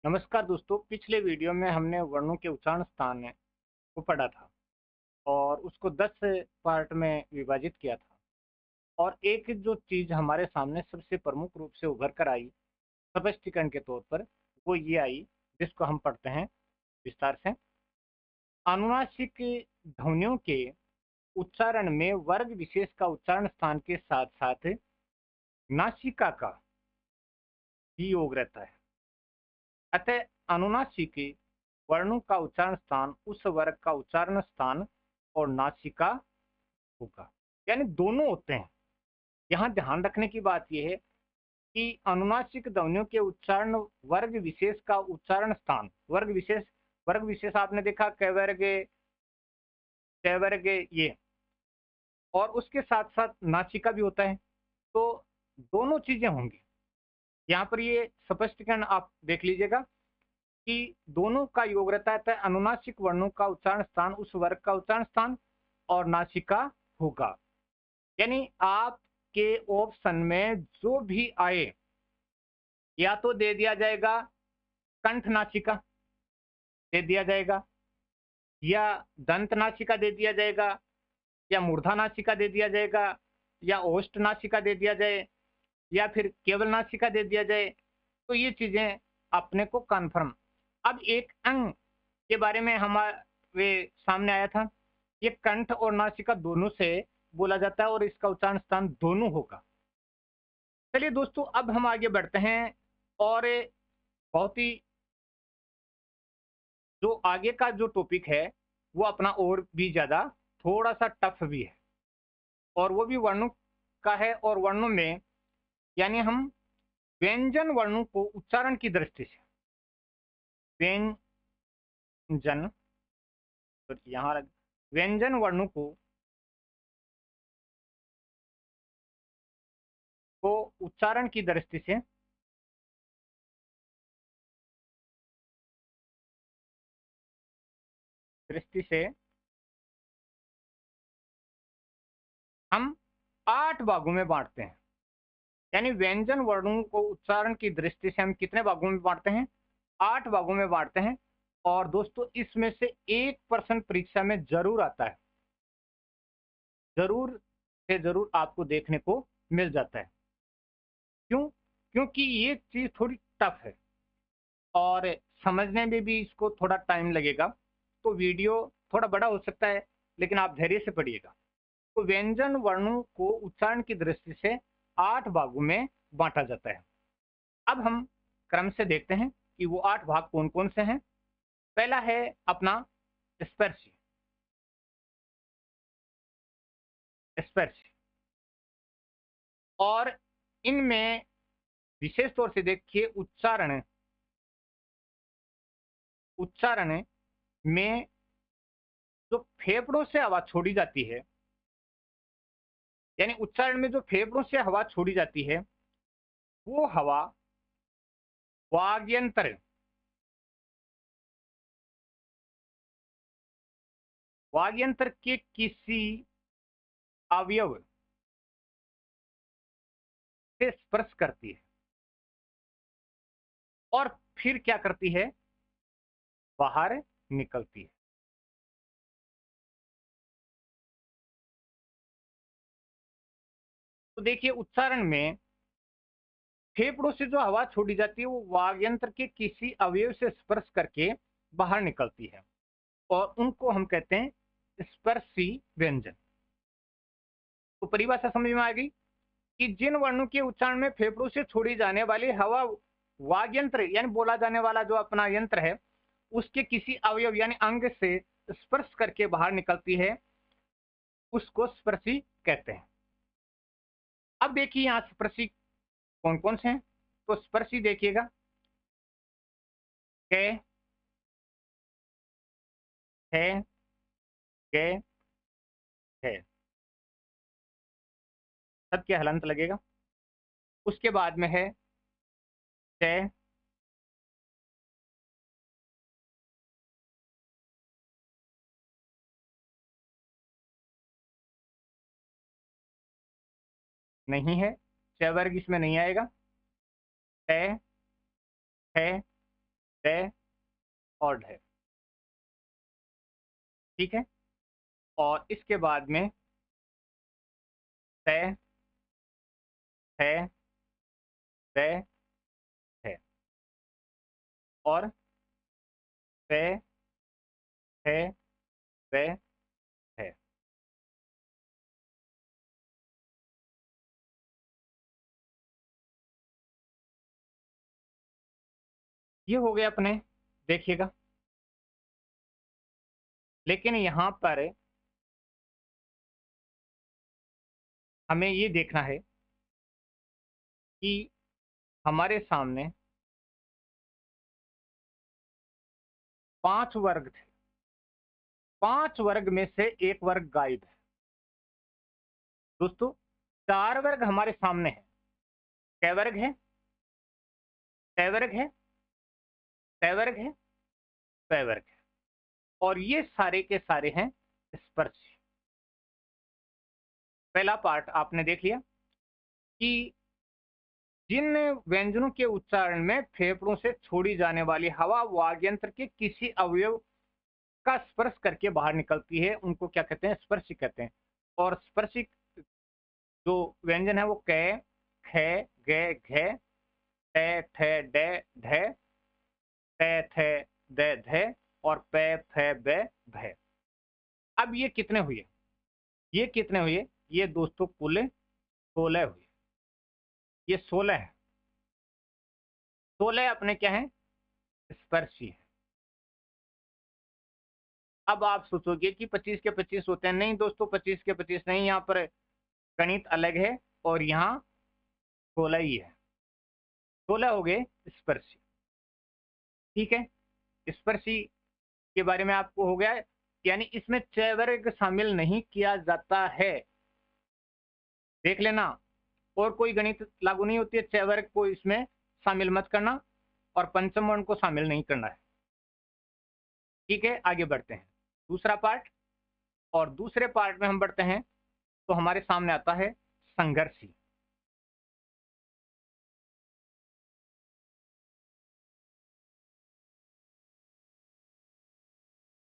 नमस्कार दोस्तों, पिछले वीडियो में हमने वर्णों के उच्चारण स्थान को पढ़ा था और उसको 10 पार्ट में विभाजित किया था। और एक जो चीज हमारे सामने सबसे प्रमुख रूप से उभर कर आई स्पष्टीकरण के तौर पर, वो ये आई, जिसको हम पढ़ते हैं विस्तार से। अनुनासिक ध्वनियों के उच्चारण में वर्ग विशेष का उच्चारण स्थान के साथ साथ नासिका का भी योग रहता है। अतः अनुनासिक वर्णों का उच्चारण स्थान उस वर्ग का उच्चारण स्थान और नासिका होगा, यानी दोनों होते हैं। यहाँ ध्यान रखने की बात यह है कि अनुनासिक ध्वनियों के उच्चारण वर्ग विशेष का उच्चारण स्थान, वर्ग विशेष आपने देखा कवर्ग, तवर्ग, ये, और उसके साथ साथ नासिका भी होता है। तो दोनों चीजें होंगी। यहाँ पर ये स्पष्टीकरण आप देख लीजिएगा कि दोनों का योग रहता है। अनुनासिक वर्णों का उच्चारण स्थान उस वर्ग का उच्चारण स्थान और नासिका होगा। यानी आपके ऑप्शन में जो भी आए, या तो दे दिया जाएगा कंठ नासिका दे दिया जाएगा, या दंत नासिका दे दिया जाएगा, या मूर्धा नासिका दे दिया जाएगा, या ओष्ठ नासिका दे दिया जाए, या फिर केवल नासिका दे दिया जाए। तो ये चीजें अपने को कन्फर्म। अब एक अंग के बारे में हमारे सामने आया था, ये कंठ और नासिका दोनों से बोला जाता है और इसका उच्चारण स्थान दोनों होगा। चलिए दोस्तों, अब हम आगे बढ़ते हैं और बहुत ही जो आगे का जो टॉपिक है वो अपना और भी ज्यादा थोड़ा सा टफ भी है, और वो भी वर्णों का है। और वर्णों में यानी हम व्यंजन वर्णों को उच्चारण की दृष्टि से व्यंजन, तो यहाँ व्यंजन वर्णों को उच्चारण की दृष्टि से हम 8 भागों में बांटते हैं। यानी व्यंजन वर्णों को उच्चारण की दृष्टि से हम कितने भागों में बांटते हैं? 8 भागों में बांटते हैं। और दोस्तों, इसमें से 1% परीक्षा में जरूर आता है, जरूर से जरूर आपको देखने को मिल जाता है। क्यों? क्योंकि ये चीज थोड़ी टफ है और समझने में भी इसको थोड़ा टाइम लगेगा। तो वीडियो थोड़ा बड़ा हो सकता है, लेकिन आप धैर्य से पढ़िएगा। तो व्यंजन वर्णों को उच्चारण की दृष्टि से 8 भागों में बांटा जाता है। अब हम क्रम से देखते हैं कि वो 8 भाग कौन कौन से हैं। पहला है अपना स्पर्शी। स्पर्श, और इनमें विशेष तौर से देखिए उच्चारण में जो फेफड़ों से हवा छोड़ी जाती है, यानी उच्चारण में जो फेफड़ों से हवा छोड़ी जाती है, वो हवा वाग्यंत्र वाग्यंत्र के किसी अवयव से स्पर्श करती है और फिर क्या करती है? बाहर निकलती है। तो देखिए, उच्चारण में फेफड़ों से जो हवा छोड़ी जाती है वो वाग्यंत्र के किसी अवयव से स्पर्श करके बाहर निकलती है, और उनको हम कहते हैं स्पर्शी व्यंजन। तो परिभाषा समझ में आ गई कि जिन वर्णों के उच्चारण में फेफड़ों से छोड़ी जाने वाली हवा वाग्यंत्र यानी बोला जाने वाला जो अपना यंत्र है उसके किसी अवयव यानी अंग से स्पर्श करके बाहर निकलती है, उसको स्पर्शी कहते हैं। अब देखिए यहाँ स्पर्शी कौन कौन से हैं। तो स्पर्शी देखिएगा, क, है, ग, है, सबके हलंत लगेगा। उसके बाद में है च, नहीं है, च वर्ग इसमें नहीं आएगा। ट, है, ड और ढ। ठीक है, और इसके बाद में त, थ, द, थ और प, फ, ब, थ। ये हो गया अपने, देखिएगा। लेकिन यहां पर हमें ये देखना है कि हमारे सामने 5 वर्ग थे, 5 वर्ग में से एक वर्ग गायब है। दोस्तों 4 वर्ग हमारे सामने है। कै वर्ग है? कै वर्ग है, कै वर्ग है, पै वर्ग है। और ये सारे के सारे हैं स्पर्शी। पहला पार्ट आपने देख लिया कि जिन व्यंजनों के उच्चारण में फेफड़ों से छोड़ी जाने वाली हवा वाग्यंत्र के किसी अवयव का स्पर्श करके बाहर निकलती है, उनको क्या कहते हैं? स्पर्शी कहते हैं। और स्पर्शी जो व्यंजन है वो कै, ख, ग, घ, ट, ठ, ड, ढ, ट, थ, द, ध और प, फ, ब, भ। अब ये कितने हुए? ये कितने हुए? ये दोस्तों कुल 16 हुए। ये 16 है। 16 अपने क्या है? स्पर्शी है। अब आप सोचोगे कि 25 के 25 होते हैं। नहीं दोस्तों, 25 के 25 नहीं, यहाँ पर गणित अलग है और यहाँ 16 ही है। 16 हो गए स्पर्शी। ठीक है, स्पर्शी के बारे में आपको हो गया है। यानी इसमें चयवर्ग शामिल नहीं किया जाता है, देख लेना। और कोई गणित लागू नहीं होती है, चयवर्ग को इसमें शामिल मत करना और पंचम वर्ण को शामिल नहीं करना है। ठीक है, आगे बढ़ते हैं दूसरा पार्ट। और दूसरे पार्ट में हम बढ़ते हैं तो हमारे सामने आता है संघर्षी।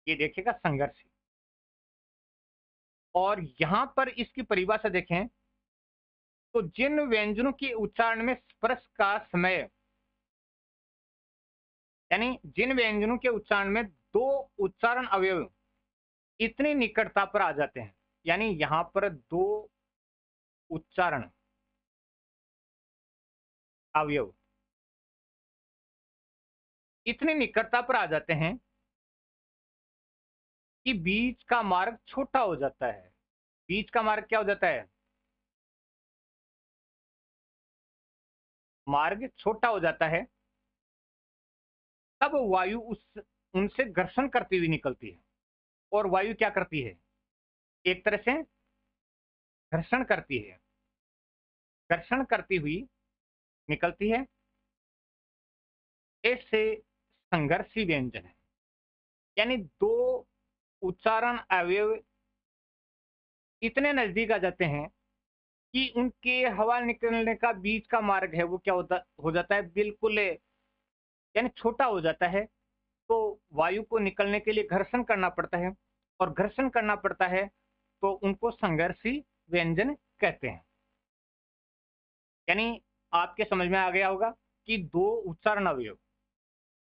ये देखिएगा संघर्षी। और यहां पर इसकी परिभाषा देखें तो जिन व्यंजनों के उच्चारण में स्पर्श का समय, यानी जिन व्यंजनों के उच्चारण में दो उच्चारण अवयव इतनी निकटता पर आ जाते हैं, यानी यहां पर दो उच्चारण अवयव इतनी निकटता पर आ जाते हैं कि बीच का मार्ग छोटा हो जाता है। बीच का मार्ग क्या हो जाता है? मार्ग छोटा हो जाता है। तब वायु उस उनसे घर्षण करती हुई निकलती है। और वायु क्या करती है? एक तरह से घर्षण करती है, घर्षण करती हुई निकलती है। ऐसे संघर्षी व्यंजन है, यानी दो उच्चारण अवयव इतने नजदीक आ जाते हैं कि उनके हवा निकलने का बीच का मार्ग है वो क्या हो जाता है? बिल्कुल यानी छोटा हो जाता है। तो वायु को निकलने के लिए घर्षण करना पड़ता है, और घर्षण करना पड़ता है तो उनको संघर्षी व्यंजन कहते हैं। यानी आपके समझ में आ गया होगा कि दो उच्चारण अवयव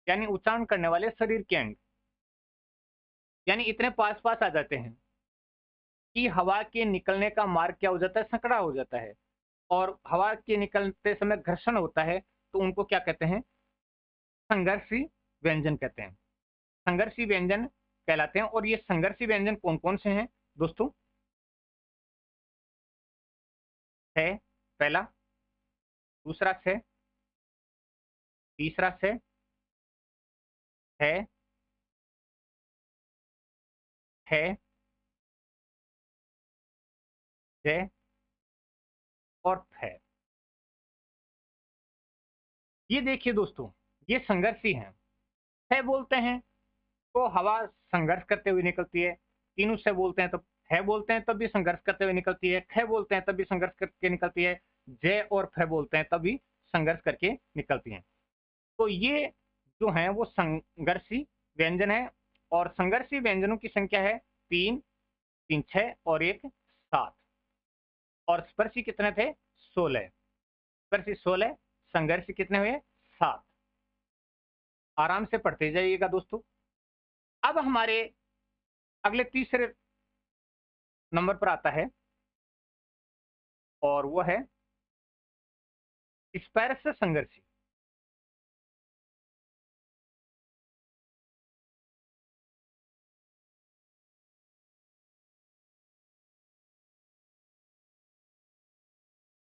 यानी उच्चारण करने वाले शरीर के अंग यानी इतने पास पास आ जाते हैं कि हवा के निकलने का मार्ग क्या हो जाता है? संकरा हो जाता है। और हवा के निकलते समय घर्षण होता है तो उनको क्या कहते हैं? संघर्षी व्यंजन कहते हैं। संघर्षी व्यंजन कहलाते हैं। और ये संघर्षी व्यंजन कौन कौन से हैं दोस्तों? है पहला, दूसरा से, तीसरा से, है जय और है। ये देखिए दोस्तों, ये संघर्षी हैं। है बोलते हैं तो हवा संघर्ष करते हुए निकलती है। तीनों से बोलते हैं तो है बोलते हैं तब भी संघर्ष करते हुए निकलती है। ख बोलते हैं तब भी संघर्ष करके निकलती है। जय और फ बोलते हैं तब भी संघर्ष करके निकलती हैं। तो ये जो हैं वो संघर्षी व्यंजन है, और संघर्षी व्यंजनों की संख्या है 3, 3 6 और 1 7। और स्पर्शी कितने थे? 16। स्पर्शी 16, संघर्षी कितने हुए? 7। आराम से पढ़ते जाइएगा दोस्तों। अब हमारे अगले तीसरे नंबर पर आता है, और वो है स्पर्श संघर्षी।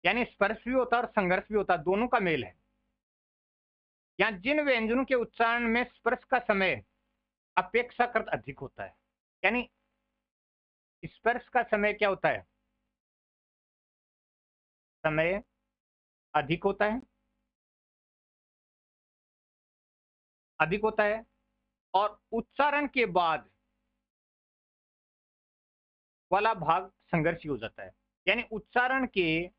यानी स्पर्श भी होता है और संघर्ष भी होता है, दोनों का मेल है। यहाँ जिन व्यंजनों के उच्चारण में स्पर्श का समय अपेक्षाकृत अधिक होता है, यानी स्पर्श का समय क्या होता है? समय अधिक होता है, अधिक होता है, और उच्चारण के बाद वाला भाग संघर्षी हो जाता है। यानी उच्चारण के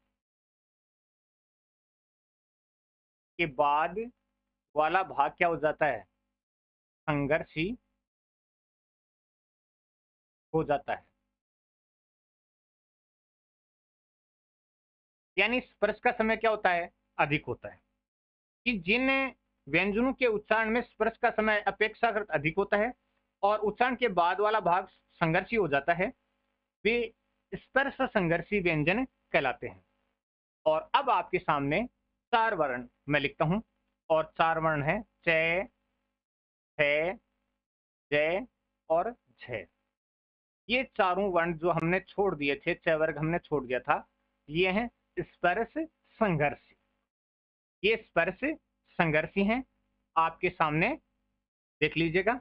बाद वाला भाग क्या हो जाता है? संघर्षी हो जाता है। यानी स्पर्श का समय क्या होता है? अधिक होता है। कि जिन व्यंजनों के उच्चारण में स्पर्श का समय अपेक्षाकृत अधिक होता है और उच्चारण के बाद वाला भाग संघर्षी हो जाता है, वे स्पर्श संघर्षी व्यंजन कहलाते हैं। और अब आपके सामने 4 वर्ण मैं लिखता हूं, और 4 वर्ण है च, थ, ज और झ। ये चारों वर्ण जो हमने छोड़ दिए थे, च वर्ग हमने छोड़ दिया था, ये हैं स्पर्श संघर्षी। ये स्पर्श संघर्षी हैं, आपके सामने देख लीजिएगा।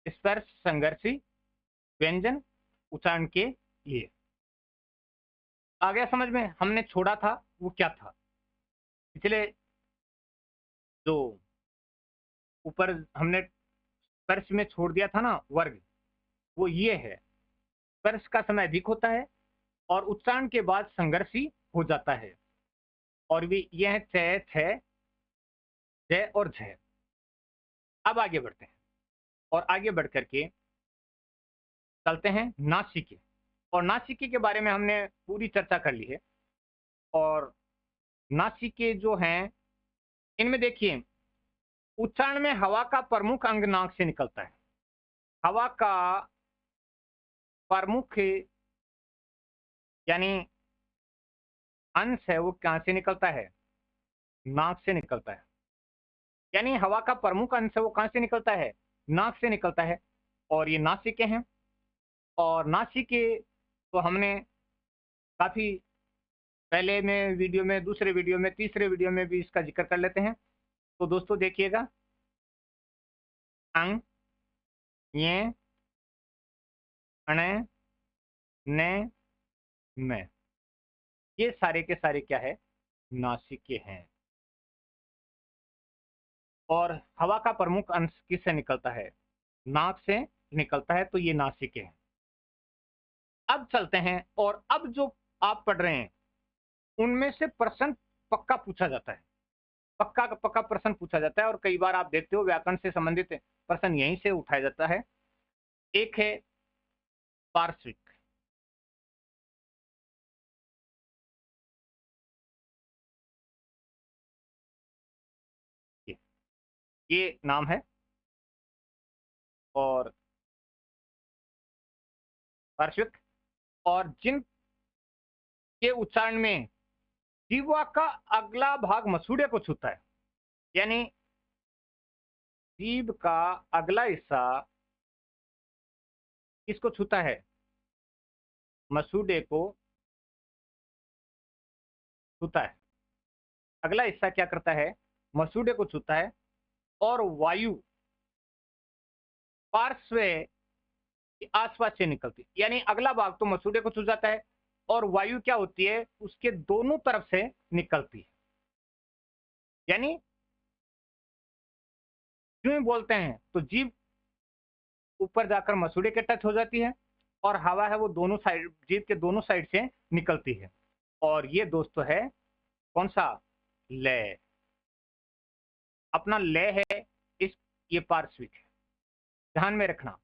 स्पर्श संघर्षी व्यंजन उच्चारण के लिए आ गया समझ में? हमने छोड़ा था वो क्या था? पिछले जो ऊपर हमने स्पर्श में छोड़ दिया था ना वर्ग, वो ये है। स्पर्श का समय अधिक होता है और उच्चारण के बाद संघर्षी हो जाता है, और वे ये है च, छ, ज और झ। अब आगे बढ़ते हैं, और आगे बढ़ करके चलते हैं नासिके। और नासिके के बारे में हमने पूरी चर्चा कर ली है। और नासिके जो हैं, इनमें देखिए उच्चारण में हवा का प्रमुख अंग नाक से निकलता है। हवा का प्रमुख यानी अंश है वो कहां से निकलता है? नाक से निकलता है। यानी हवा का प्रमुख अंश है वो कहां से निकलता है? नाक से निकलता है। और ये नासिके हैं। और नासिके तो हमने काफी पहले में वीडियो में, दूसरे वीडियो में, तीसरे वीडियो में भी इसका जिक्र कर लेते हैं। तो दोस्तों देखिएगा, अंग, ये, अण, न, में, ये सारे के सारे क्या है? नासिके हैं। और हवा का प्रमुख अंश किससे निकलता है? नाक से निकलता है, तो ये नासिके हैं। अब चलते हैं, और अब जो आप पढ़ रहे हैं उनमें से प्रश्न पक्का पूछा जाता है। पक्का का पक्का प्रश्न पूछा जाता है, और कई बार आप देखते हो व्याकरण से संबंधित प्रश्न यहीं से उठाया जाता है। एक है पार्श्विक। ये नाम है। और पार्श्विक, और जिन के उच्चारण में जीवा का अगला भाग मसूड़े को छूता है, यानी जीभ का अगला हिस्सा किसको छूता है? मसूड़े को छूता है। अगला हिस्सा क्या करता है? मसूड़े को छूता है, और वायु पार्श्व के आसपास से निकलती है। यानी अगला भाग तो मसूड़े को छू जाता है, और वायु क्या होती है? उसके दोनों तरफ से निकलती है। यानी क्यों बोलते हैं तो जीभ ऊपर जाकर मसूड़े के टच हो जाती है, और हवा है वो दोनों साइड, जीभ के दोनों साइड से निकलती है। और ये दोस्तों है कौन सा? लय। अपना लय है, इस ये पार्श्विक है। ध्यान में रखना,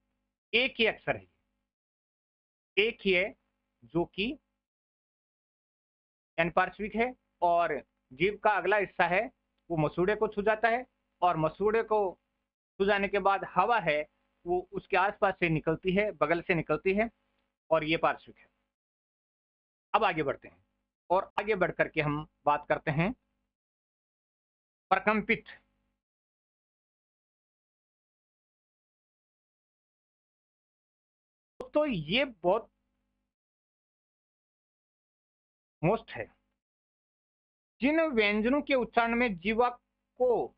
एक ही अक्षर है, एक ही है जो कि पार्श्विक है, और जीभ का अगला हिस्सा है वो मसूड़े को छू जाता है, और मसूड़े को छू जाने के बाद हवा है वो उसके आसपास से निकलती है, बगल से निकलती है, और ये पार्श्विक है। अब आगे बढ़ते हैं, और आगे बढ़ करके हम बात करते हैं प्रकंपित। तो ये बहुत मोस्ट है। जिन व्यंजनों के उच्चारण में जीवा को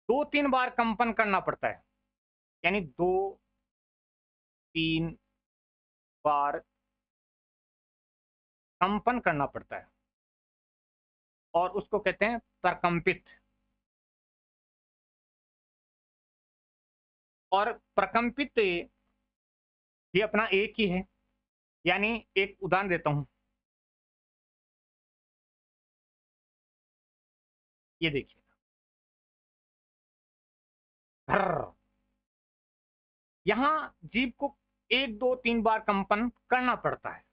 2-3 बार कंपन करना पड़ता है, यानी 2-3 बार कंपन करना पड़ता है, और उसको कहते हैं प्रकंपित। और प्रकंपित ये अपना एक ही है, यानी एक उदाहरण देता हूं, ये देखिए, यहां जीभ को 1-2-3 बार कंपन करना पड़ता है,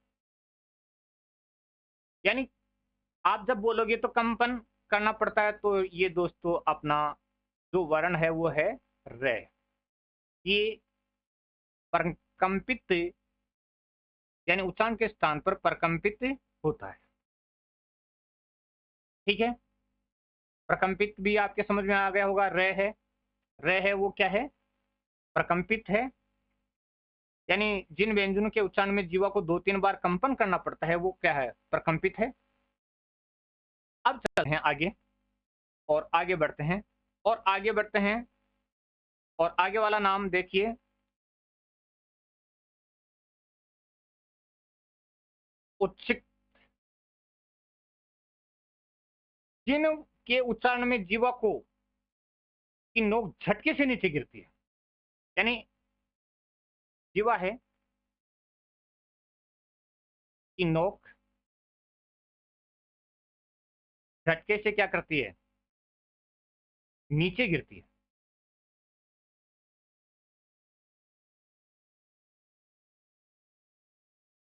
यानी आप जब बोलोगे तो कंपन करना पड़ता है, तो ये दोस्तों अपना जो वर्ण है वो है रे। ये प्रकंपित यानी उच्चारण के स्थान पर प्रकंपित होता है। ठीक है, प्रकंपित भी आपके समझ में आ गया होगा। रे है वो क्या है, प्रकंपित है, यानी जिन व्यंजनों के उच्चारण में जीवा को 2-3 बार कंपन करना पड़ता है वो क्या है, प्रकंपित है। अब चलते हैं आगे, और आगे बढ़ते हैं, और आगे बढ़ते हैं, और आगे वाला नाम देखिए, उच्छिक। जिन के उच्चारण में जीवा को की नोक झटके से नीचे गिरती है, यानी जीवा है की नोक झटके से क्या करती है, नीचे गिरती है,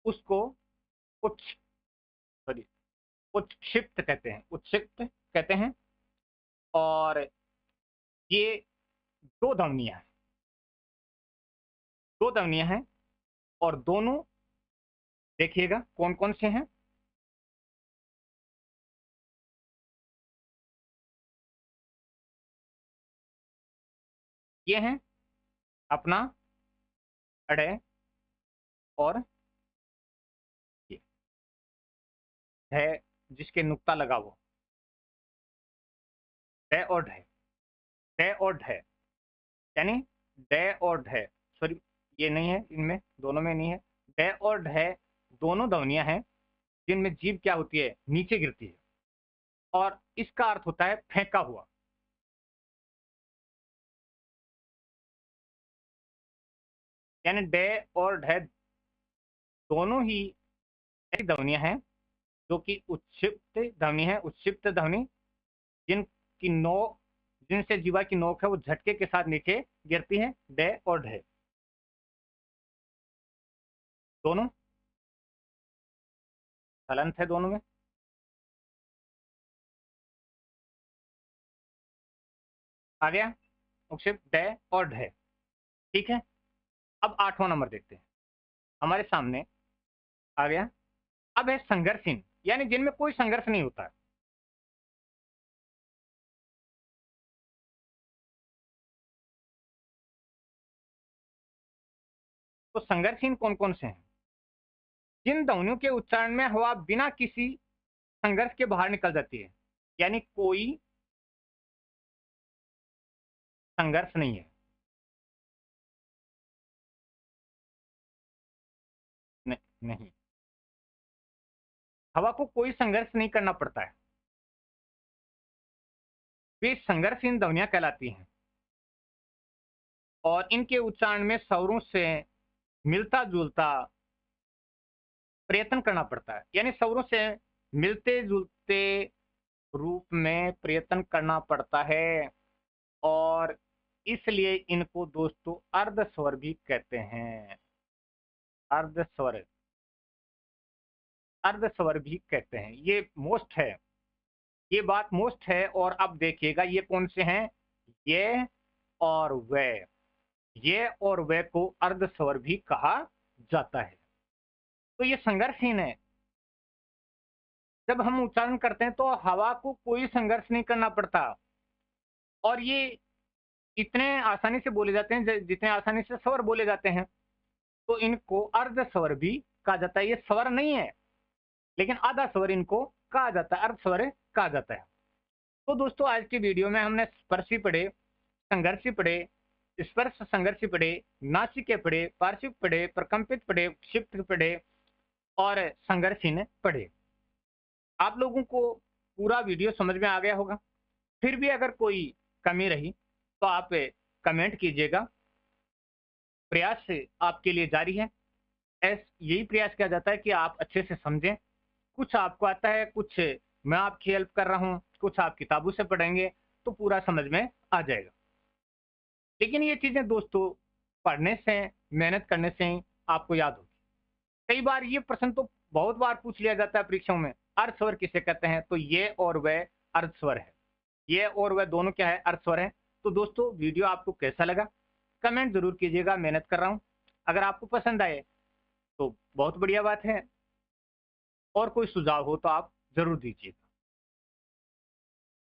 उसको उच्च सॉरी उच्छिप्त कहते हैं, उच्छिप्त कहते हैं। और ये दो ध्वनियां हैं, दो ध्वनियां हैं, और दोनों देखिएगा कौन कौन से हैं। ये हैं अपना अड़े, और ये है जिसके नुक्ता लगा वो, डे और ढे, डे और ढे, यानी डे और ढे, सॉरी ये नहीं है, इनमें दोनों में नहीं है। डे और ढे दोनों ध्वनियां हैं जिनमें जीभ क्या होती है, नीचे गिरती है, और इसका अर्थ होता है फेंका हुआ। यानी डे और ढे दोनों ही ऐसी ध्वनियां हैं जो कि उच्छिप्त ध्वनि है, उच्छिप्त ध्वनि, जिनकी नोक, जिनसे जीवा की नोक है वो झटके के साथ नीचे गिरती है, डे और ढे दोनों हलंत है दोनों में। आ गया, उपक्षिप्त डे और ढे। ठीक है, अब 8वां नंबर देखते हैं, हमारे सामने आ गया। अब है संघर्षहीन, यानी जिनमें कोई संघर्ष नहीं होता है। तो संघर्षहीन कौन कौन से हैं, जिन ध्वनियों के उच्चारण में हवा बिना किसी संघर्ष के बाहर निकल जाती है, यानी कोई संघर्ष नहीं है। नहीं, हवा को कोई संघर्ष नहीं करना पड़ता है, वे संघर्षहीन ध्वनियां कहलाती हैं, और इनके उच्चारण में स्वरों से मिलता जुलता प्रयत्न करना पड़ता है, यानी स्वरों से मिलते जुलते रूप में प्रयत्न करना पड़ता है। इसलिए इनको दोस्तों अर्ध स्वर भी कहते हैं। अर्ध स्वर, अर्ध स्वर भी कहते हैं। ये मोस्ट है, ये बात मोस्ट है। और अब देखिएगा ये कौन से हैं, ये और वे। ये और वे को अर्ध स्वर भी कहा जाता है। तो ये संघर्षहीन है। जब हम उच्चारण करते हैं तो हवा को कोई संघर्ष नहीं करना पड़ता, और ये इतने आसानी से बोले जाते हैं जितने आसानी से स्वर बोले जाते हैं। तो इनको अर्ध स्वर भी कहा जाता है। ये स्वर नहीं है, लेकिन आधा स्वर इनको कहा जाता है, अर्ध स्वर कहा जाता है। तो दोस्तों आज की वीडियो में हमने स्पर्शी पढ़े, संघर्षी पढ़े, स्पर्श संघर्षी पढ़े, नासिके पढ़े, पार्श्विक पढ़े, प्रकंपित पढ़े, क्षिप्त पढ़े और संघर्षहीन पढ़े। आप लोगों को पूरा वीडियो समझ में आ गया होगा। फिर भी अगर कोई कमी रही तो आप कमेंट कीजिएगा। प्रयास आपके लिए जारी है। यही प्रयास किया जाता है कि आप अच्छे से समझें। कुछ आपको आता है, कुछ मैं आपकी हेल्प कर रहा हूँ, कुछ आप किताबों से पढ़ेंगे तो पूरा समझ में आ जाएगा। लेकिन ये चीजें दोस्तों पढ़ने से, मेहनत करने से ही आपको याद होगी। कई बार ये प्रश्न तो बहुत बार पूछ लिया जाता है परीक्षाओं में, अर्ध स्वर किसे कहते हैं? तो ये और वह अर्ध स्वर है। ये और वह दोनों क्या है, अर्ध स्वर है। तो दोस्तों वीडियो आपको कैसा लगा कमेंट जरूर कीजिएगा। मेहनत कर रहा हूँ। अगर आपको पसंद आए तो बहुत बढ़िया बात है, और कोई सुझाव हो तो आप जरूर दीजिएगा।